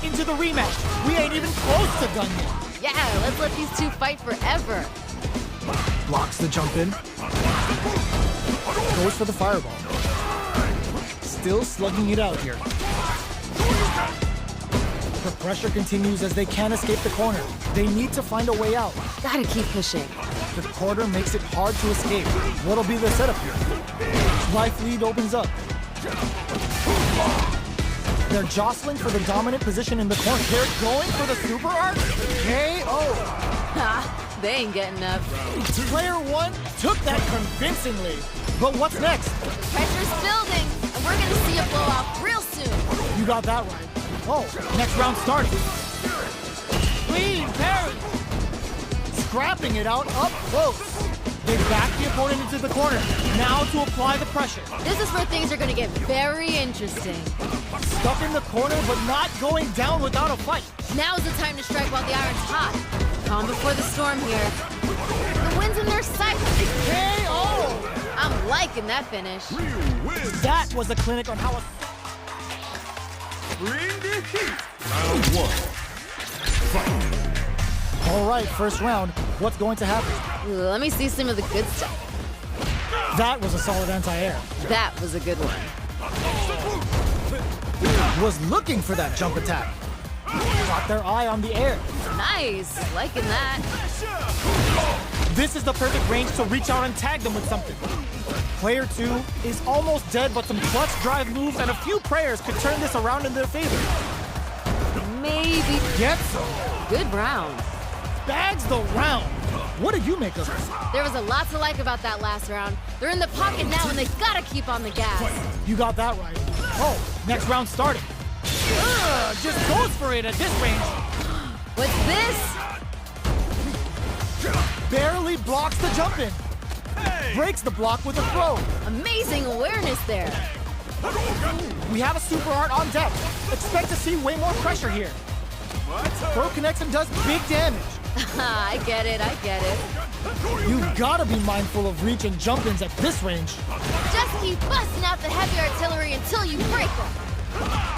into the rematch. We ain't even close to done yet. Yeah, let's let these two fight forever. Blocks the jump in. Goes for the fireball. Still slugging it out here. The pressure continues as they can't escape the corner. They need to find a way out. Gotta keep pushing. The quarter makes it hard to escape. What'll be the setup here? Life lead opens up. They're jostling for the dominant position in the corner. They're going for the super art. KO. Ha, they ain't getting up. Player one took that convincingly. But what's next? Pressure's building, and we're gonna see a blowout real soon. You got that right. Oh, next round starts. Clean parry. Scrapping it out up close. They back the opponent into the corner. Now to apply the pressure. This is where things are gonna get very interesting. Stuck in the corner, but not going down without a fight. Now's the time to strike while the iron's hot. Calm before the storm here. The wind's in their sights. KO! I'm liking that finish. That was a clinic on how a... Bring the heat. Round one. Fight. All right, first round. What's going to happen? Ooh, let me see some of the good stuff. That was a solid anti-air. That was a good one. Was looking for that jump attack. Got their eye on the air. Nice, liking that. This is the perfect range to reach out and tag them with something. Player two is almost dead, but some clutch drive moves and a few prayers could turn this around in their favor. Maybe. Gets some. Good round. Bags the round. What did you make of this? There was a lot to like about that last round. They're in the pocket now and they gotta keep on the gas. You got that right. Oh, next round starting. Just goes for it at this range. What's this? Barely blocks the jump in. Breaks the block with a throw. Amazing awareness there. We have a super art on deck. Expect to see way more pressure here. Throw connects and does big damage. I get it. You gotta be mindful of reach and jump-ins at this range. Just keep busting out the heavy artillery until you break them.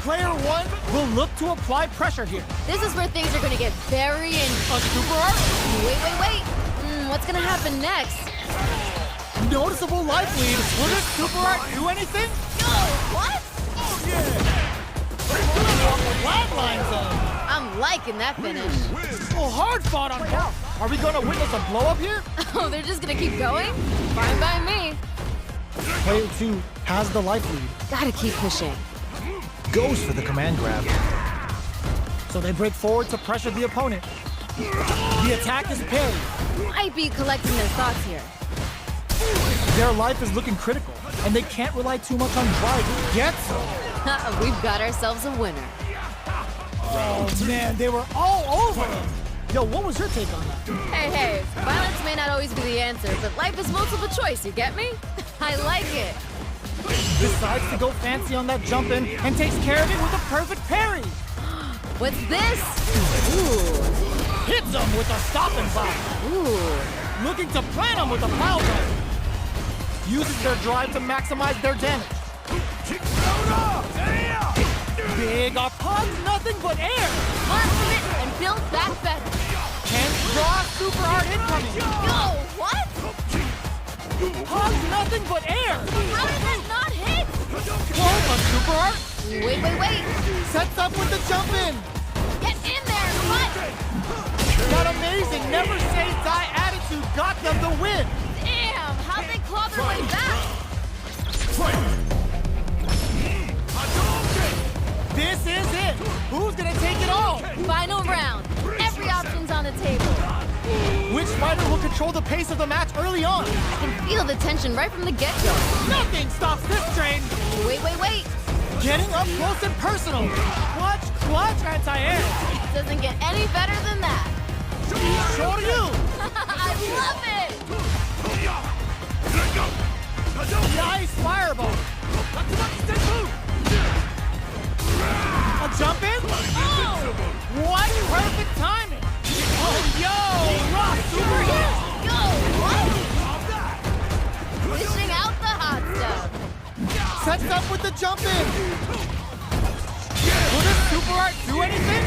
Player one will look to apply pressure here. This is where things are gonna get very A super art? Wait. What's gonna happen next? Noticeable life lead. Will this super art do anything? No, what? Flatlines them. I'm liking that finish. Oh, hard fought on top. Are we gonna witness a blow up here? Oh, they're just gonna keep going? Fine by me. Player two has the life lead. Gotta keep pushing. Goes for the command grab. So they break forward to pressure the opponent. The attack is parried. Might be collecting their thoughts here. Their life is looking critical, and they can't rely too much on drive. Get some. We've got ourselves a winner. Oh man, they were all over him. Yo, what was your take on that? Hey, violence may not always be the answer, but life is multiple choice, you get me? I like it. Decides to go fancy on that jump in and takes care of it with a perfect parry. What's this? Hits him with a stop and block. Ooh. Looking to plant him with a pile driver. Uses their drive to maximize their damage. Big up, hugs nothing but air. Learn from it and build back better. Can't draw super art incoming. Yo, what? Hugs nothing but air. How did that not hit? Whoa, a super art. Wait. Sets up with the jump in. Get in there, what? That amazing never say die attitude got them the win. Damn, how'd they claw their way back? This is it. Who's gonna take it all? Final round. Every option's on the table. Which fighter will control the pace of the match early on? I can feel the tension right from the get-go. Nothing stops this train. Wait. Getting up close and personal. Clutch, anti-air. Doesn't get any better than that. Show to you. I love it! Nice fireball. A jump in? Oh! What perfect timing! Oh, yo! Rock super hit! Yo, what? Dishing out the hot stuff. Sets up with the jump in. Will this super art do anything?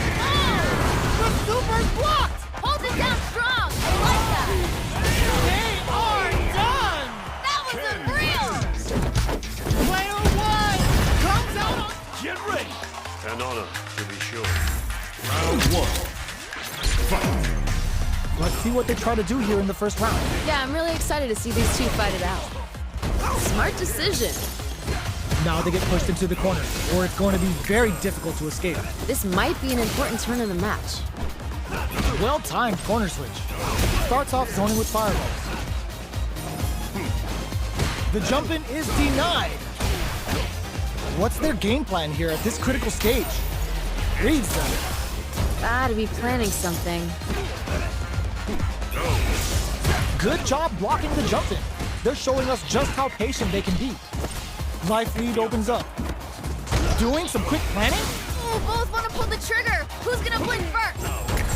to be sure. Round one. Fight. Let's see what they try to do here in the first round. Yeah, I'm really excited to see these two fight it out. Smart decision. Now they get pushed into the corner, or it's going to be very difficult to escape. This might be an important turn in the match. Well-timed corner switch. Starts off zoning with fireballs. The jump-in is denied. What's their game plan here at this critical stage? Reads them. Gotta be planning something. Good job blocking the jump-in. They're showing us just how patient they can be. Life lead opens up. Doing some quick planning? Ooh, both want to pull the trigger. Who's gonna blink first?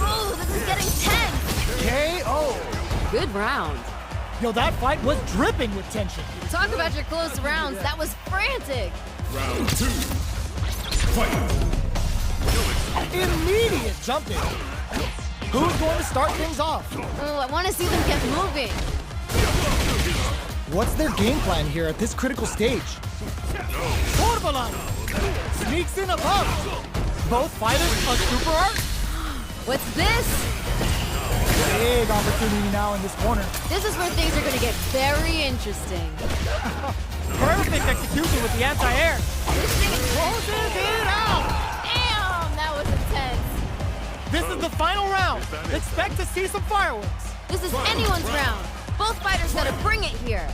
Ooh, this is getting tense. KO. Good round. Yo, that fight was dripping with tension. Talk about your close rounds. That was frantic. Round two. Fight. Immediate jump-in. Who's going to start things off? Ooh, I want to see them get moving. What's their game plan here at this critical stage? Portbalano sneaks in above. Both fighters a super art. What's this? Big opportunity now in this corner. This is where things are going to get very interesting. Perfect execution with the anti-air. This thing is Closes it out. Damn, that was intense. This is the final round. Expect to see some fireworks. This is anyone's round. Both fighters got to bring it here.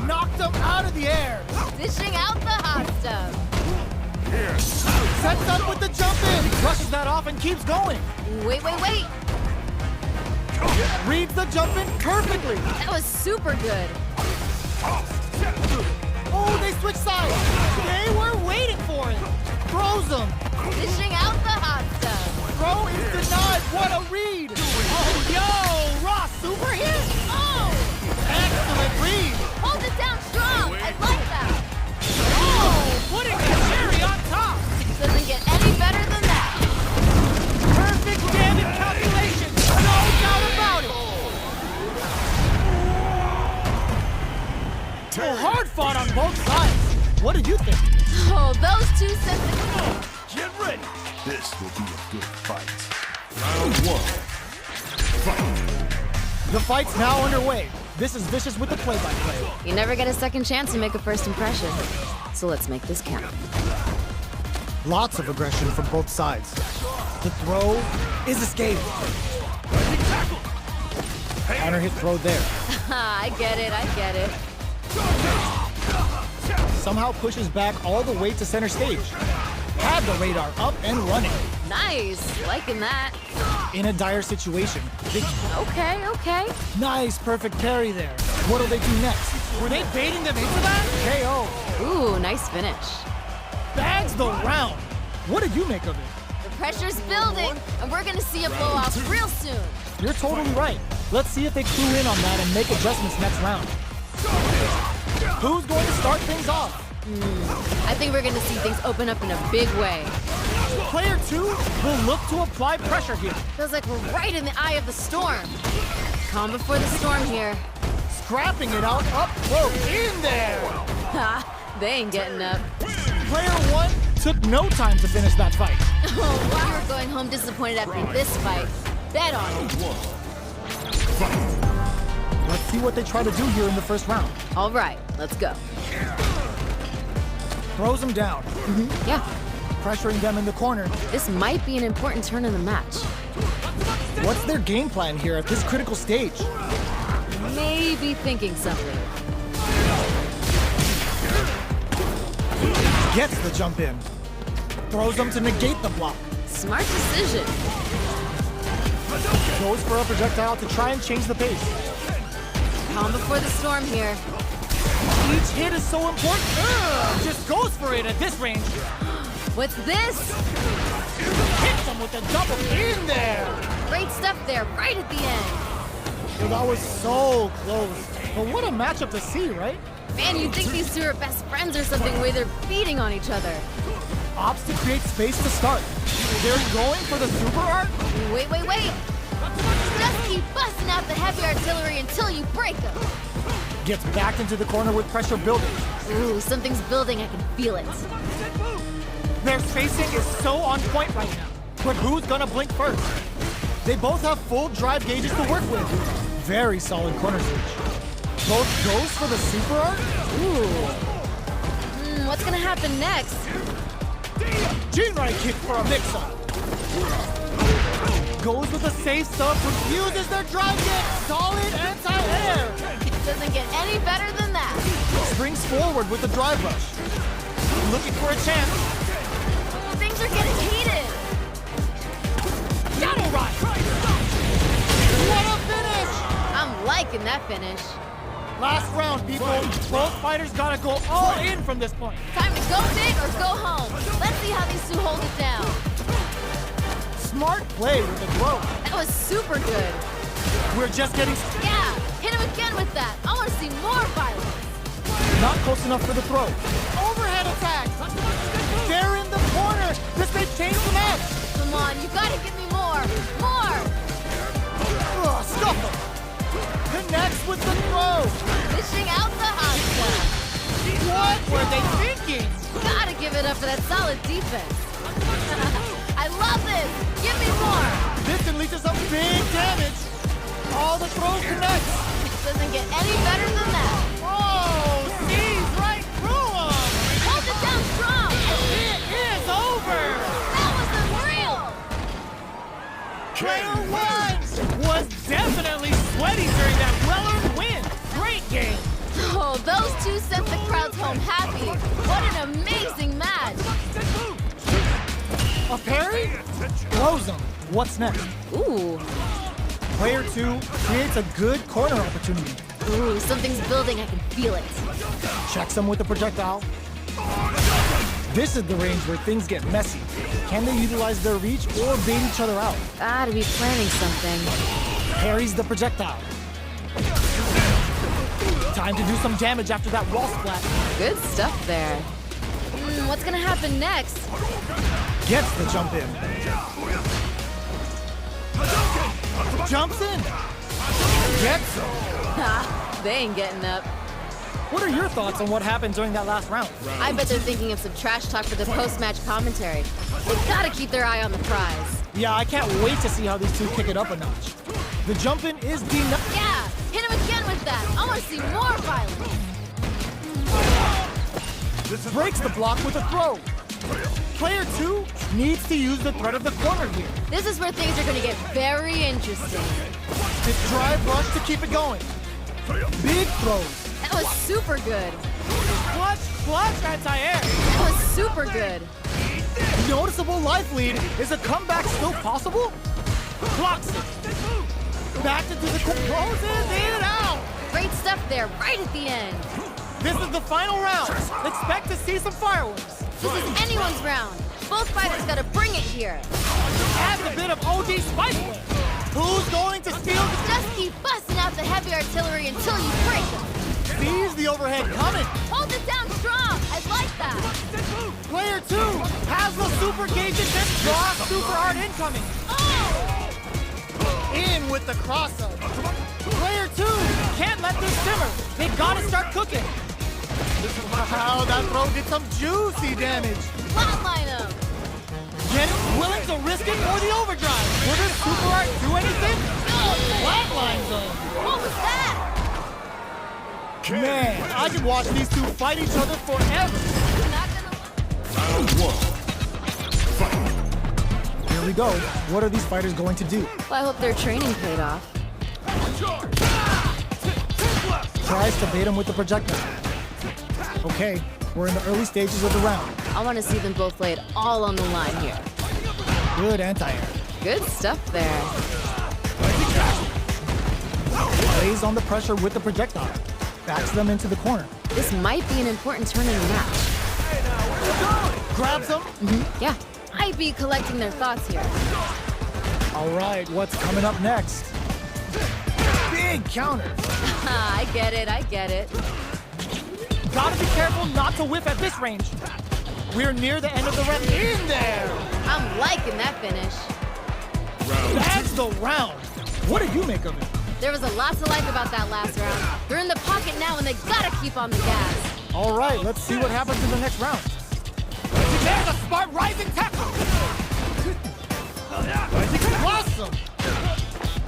Knocked them out of the air. Dishing out the hot stuff. Sets up with the jump in. Brushes that off and keeps going. Wait. Reads the jump in perfectly. That was super good. Oh, they switch sides. They were waiting for it. Throws them. Dishing out the hot stuff. Throw is denied. What a read. Oh, yo, Ross, super hit. Oh, Excellent read. hold it down strong. I like that. Oh, putting the cherry on top. Doesn't get any better than that. Perfect damage calculation. No doubt about it. Oh, hard fought on both sides. What did you think? Oh, those two sent the... Get ready. This will be a good fight. Round one. Fight. The fight's now underway. This is Vicious with the play-by-play. You never get a second chance to make a first impression. So let's make this count. Lots of aggression from both sides. The throw is escaped. Counter hit throw there. I get it. Somehow pushes back all the way to center stage. Had the radar up and running. Nice, liking that. In a dire situation. Okay. Nice, perfect parry there. What'll they do next? Were they baiting them into that? KO. Ooh, nice finish. Bags the round. What did you make of it? The pressure's building, and we're gonna see a blow-off real soon. You're totally right. Let's see if they clue in on that and make adjustments next round. Who's going to start things off? I think we're gonna see things open up in a big way. Player 2 will look to apply pressure here. Feels like we're right in the eye of the storm. Calm before the storm here. Scrapping it out up close. In there. Ha, they ain't getting up. Player 1 took no time to finish that fight. Oh, wow, you're going home disappointed after this fight. Bet on it. Let's see what they try to do here in the first round. All right, let's go. Throws them down. Yeah, Pressuring them in the corner. this might be an important turn in the match. What's their game plan here at this critical stage? Maybe thinking something. Gets the jump in. Throws them to negate the block. Smart decision. Goes for a projectile to try and change the pace. Calm before the storm here. Each hit is so important. Just goes for it at this range. What's this? Hits them with a double in there. Great stuff there, right at the end. Well, that was so close. But what a matchup to see, right? Man, you'd think these two are best friends or something, the way they're beating on each other. Opts to create space to start. They're going for the super art. Wait. Just keep busting out the heavy artillery until you break them. Gets backed into the corner with pressure building. Ooh, something's building, I can feel it. Their spacing is so on point right now. But who's gonna blink first? They both have full drive gauges to work with. Very solid corner switch. Both goes for the super art? Ooh. What's gonna happen next? Jinrai kick for a mix-up. Goes with a safe sub, refuses their drive kick. Solid anti-air. It doesn't get any better than that. Springs forward with the drive rush. Looking for a chance. Things are getting heated. Shadow Ride! What a finish! I'm liking that finish. Last round, people. Both fighters gotta go all in from this point. Time to go big or go home. Let's see how these two hold it down. Smart play with the throw. That was super good. We're just getting Yeah, hit him again with that. I want to see more violence. not close enough for the throw. Overhead attack! They're in the corner! This may change the match! Come on, you gotta give me more. More! Ugh, stuff him! Connects with the throw! Dishing out the Asta. What were they thinking? Gotta give it up for that solid defense. I love this! Give me more! This can lead to some big damage! All the throws connect! It doesn't get any better than that. Oh, sees right through him! Hold it down strong! It is over! That was unreal! Player one was definitely sweaty during that well-earned win. Great game. Oh, those two sent the crowds home happy. What an amazing match! A parry? Blows him. What's next? Ooh. Player two creates a good corner opportunity. Ooh, something's building. I can feel it. Checks him with a projectile. This is the range where things get messy. Can they utilize their reach or bait each other out? Gotta be planning something. Parries the projectile. Time to do some damage after that wall splat. Good stuff there. What's gonna happen next? Gets the jump in. Jumps in. Gets him. Ha! They ain't getting up. What are your thoughts on what happened during that last round? I bet they're thinking of some trash talk for the post-match commentary. They gotta keep their eye on the prize. Yeah, I can't wait to see how these two kick it up a notch. The jump in is denied. Yeah! Hit him again with that! I wanna see more violence! Breaks the block with a throw. Player two needs to use the threat of the corner here. This is where things are gonna get very interesting. This drive rush to keep it going. Big throws. That was super good. Clutch anti-air. That was super good. Noticeable life lead. Is a comeback still possible? Blocks it. Back into the closes it out. Great stuff there, right at the end. This is the final round. Expect to see some fireworks. This is anyone's round. Both fighters gotta bring it here. Adds a bit of OD spice. Who's going to steal the... Just keep busting out the heavy artillery until you break them. Sees the overhead coming. Hold it down strong. I like that. Player two has the super gauges and draw super art incoming. Oh! In with the cross-up. Player two can't let this simmer. They gotta start cooking. Wow, that throw did some juicy damage. Flatline him. Willing to risk it for the overdrive. Will this super art do anything? Flatlines them. What was that? Man, I could watch these two fight each other forever. Not gonna... Round one. Fight. Here we go. What are these fighters going to do? Well, I hope their training paid off. Tries to bait him with the projectile. Okay, we're in the early stages of the round. I want to see them both lay it all on the line here. Good anti-air. Good stuff there. Lays on the pressure with the projectile. Backs them into the corner. This might be an important turn in the match. Grabs them. Yeah, I'd be collecting their thoughts here. All right, what's coming up next? Big counter. I get it, I get it. Gotta be careful not to whiff at this range. We're near the end of the round. In there. I'm liking that finish. That's the round. What did you make of it? There was a lot to like about that last round. They're in the pocket now and they gotta keep on the gas. All right, let's see what happens in the next round. There's a smart rising tackle! Awesome!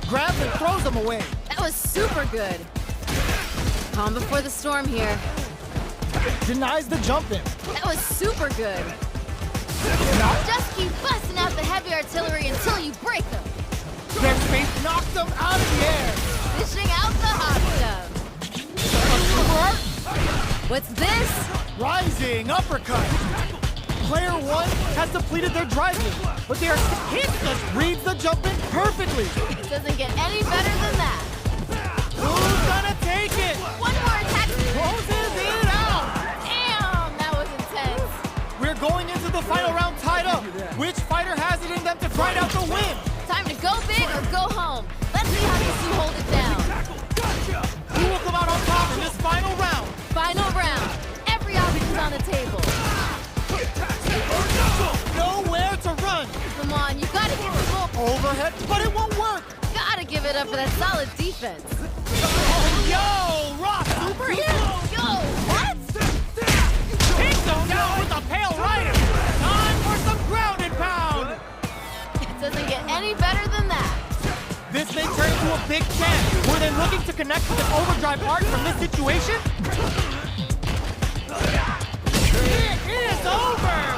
Grabs and throws him away. That was super good. Calm before the storm here. Denies the jump in. That was super good. Just keep busting out the heavy artillery until you break them. Their space knocks them out of the air. Dishing out the hot stuff. What's this? Rising uppercut. Player 1 has depleted their drive move, but their hit just reads the jump in perfectly. It doesn't get any better than that. Who's gonna take it? One more attack. Closes it out. Damn, that was intense. We're going into the final round tied up. Which fighter has it in them to grind out the win? Time to go big or go home. Let's see how these two hold it down. Who will come out on top in this final round? Final round. Every option's on the table. Nowhere to run. Come on, you gotta give it up. Overhead, but it won't work. Gotta give it up for that solid defense. Yo, Rock, superhero. Yo, what? Takes him down with a pale rider. Time for some ground and pound. It doesn't get any better than that. This may turn into a big chance. Were they looking to connect with an overdrive arc from this situation? It is over.